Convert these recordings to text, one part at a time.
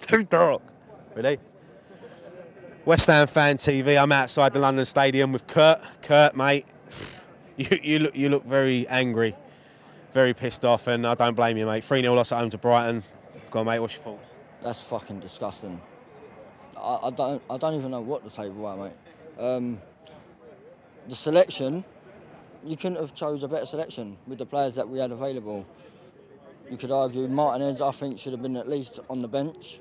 too dark. Really? West Ham Fan TV. I'm outside the London Stadium with Kurt. Kurt, mate, you look very angry, very pissed off, and I don't blame you, mate. 3-0 loss at home to Brighton. Go on, mate. What's your thoughts? That's fucking disgusting. I don't even know what to say about it, mate. The selection, you couldn't have chose a better selection with the players that we had available. You could argue Martinez, I think, should have been at least on the bench.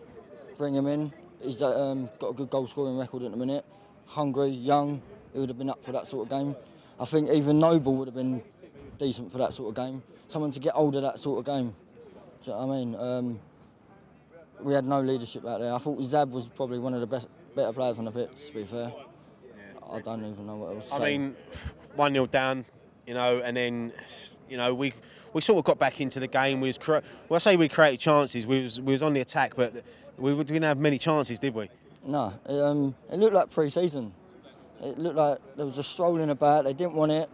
Bring him in. He's got a good goal-scoring record at the minute. Hungry, young, he would have been up for that sort of game. I think even Noble would have been decent for that sort of game. Someone to get hold of that sort of game. Do you know what I mean? We had no leadership out there. I thought Zab was probably one of the better players on the pitch, to be fair. I don't even know what else to say. I mean, 1-0 down, you know, and then, you know, we sort of got back into the game. Well, I say we created chances. We was on the attack, but we didn't have many chances, did we? No. It looked like pre-season. It looked like there was a strolling about. They didn't want it.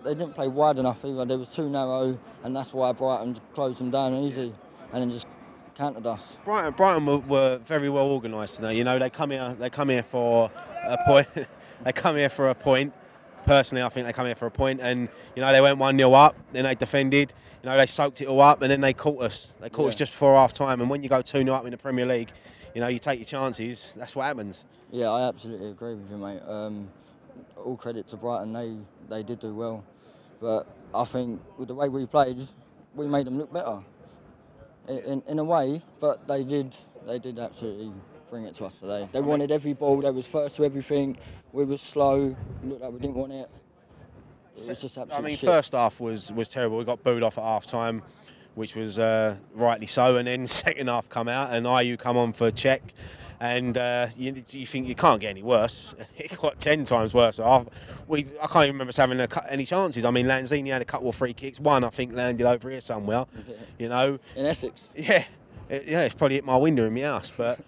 They didn't play wide enough either. They was too narrow, and that's why Brighton closed them down easy, and then just countered us. Brighton were very well organised today. You know, they come here for a point. They come here for a point. Personally, I think they come here for a point, and you know they went 1-0 up, then they defended. You know, they soaked it all up, and then they caught us. They caught us just before half time. And when you go 2-0 up in the Premier League, you know you take your chances. That's what happens. Yeah, I absolutely agree with you, mate. All credit to Brighton. They did do well, but I think with the way we played, we made them look better. In a way, but they did absolutely bring it to us today. They wanted every ball. They was first to everything. We were slow. It looked like we didn't want it. It was just absolutely shit. First half was terrible. We got booed off at half time, which was rightly so. And then second half come out, and IU come on for check, and you think you can't get any worse. It got 10 times worse. I can't even remember us having any chances. I mean, Lanzini had a couple of free kicks. One, I think, landed over here somewhere. You know, in Essex. Yeah, it's probably hit my window in my house, but.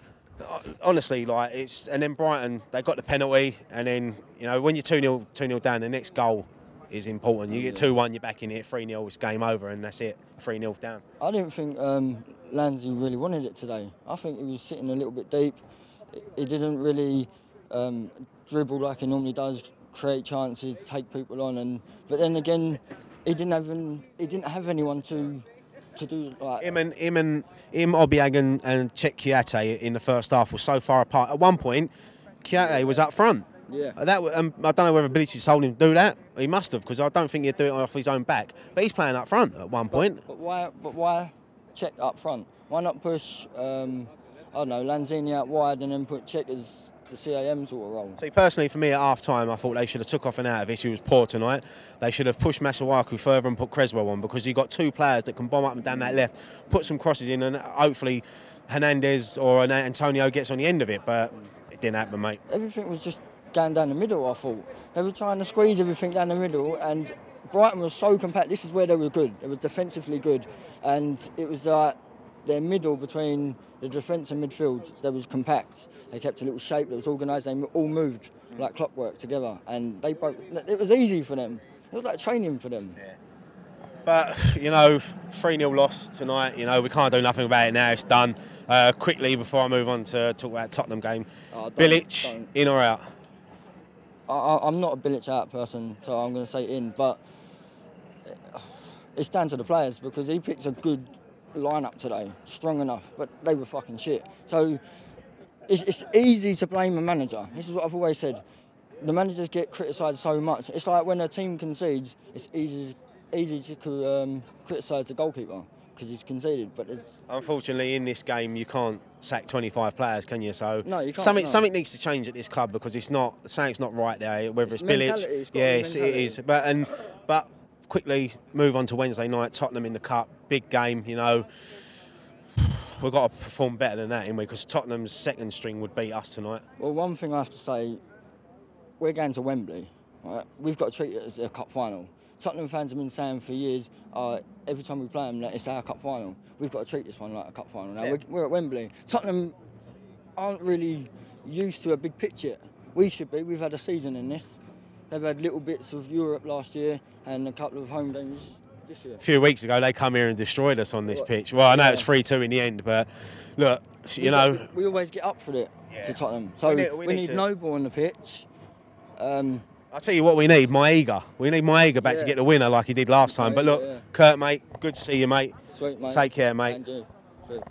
Honestly, like and then Brighton, they got the penalty, and then you know when you're 2-0 down, the next goal is important. You get 2-1, you're back in it. 3-0, it's game over, and that's it. 3-0 down. I didn't think Lanzi really wanted it today. I think he was sitting a little bit deep. He didn't really dribble like he normally does, create chances, take people on, but then again, he didn't have anyone to do like him, Obiang and Czech Kiate in the first half were so far apart. At one point, Kiate was up front. Yeah. I don't know whether Bilic told him to do that. He must have, because I don't think he'd do it off his own back. But he's playing up front at one point. But why Czech up front? Why not push I don't know, Lanzini out wide and then put Czech as the CAM sort of role? See, personally, for me, at half-time, I thought they should have took off Arnautovic, who was poor tonight. They should have pushed Masuaku further and put Creswell on, because you've got two players that can bomb up and down that left, put some crosses in, and hopefully Hernandez or Antonio gets on the end of it, but it didn't happen, mate. Everything was just going down the middle, I thought. They were trying to squeeze everything down the middle, and Brighton was so compact. This is where they were good. They were defensively good, and it was like their middle between the defence and midfield, they was compact. They kept a little shape, that was organised, they all moved like clockwork together, and it was easy for them. It was like training for them. Yeah. But, you know, 3-0 loss tonight, you know, we can't do nothing about it now, it's done. Quickly, before I move on to talk about Tottenham game, Bilic, in or out? I'm not a Bilic out person, so I'm going to say in, but it's down to the players, because he picks a good line-up today, strong enough, but they were fucking shit. So it's easy to blame a manager. This is what I've always said. The managers get criticised so much. It's like when a team concedes, it's easy to criticise the goalkeeper because he's conceded. But unfortunately, in this game, you can't sack 25 players, can you? So no, you can't. Something needs to change at this club, because something's not right there. Whether it's Bilic, yes, it is. But quickly move on to Wednesday night. Tottenham in the cup, big game. You know, we've got to perform better than that, haven't we? Because Tottenham's second string would beat us tonight. Well, one thing I have to say, we're going to Wembley. Right? We've got to treat it as a cup final. Tottenham fans have been saying for years, every time we play them, that it's our cup final. We've got to treat this one like a cup final. Now we're at Wembley. Tottenham aren't really used to a big pitch yet. We should be. We've had a season in this. They've had little bits of Europe last year and a couple of home games A few weeks ago, they come here and destroyed us on this pitch. Well, I know it's 3-2 in the end, but look, you know, we always get up for it for Tottenham. So we need Noble on the pitch. I'll tell you what we need, Maiga. We need Maiga back to get the winner like he did last time. But look, Kurt, mate, good to see you, mate. Sweet, mate. Take care, mate. And you. Sweet.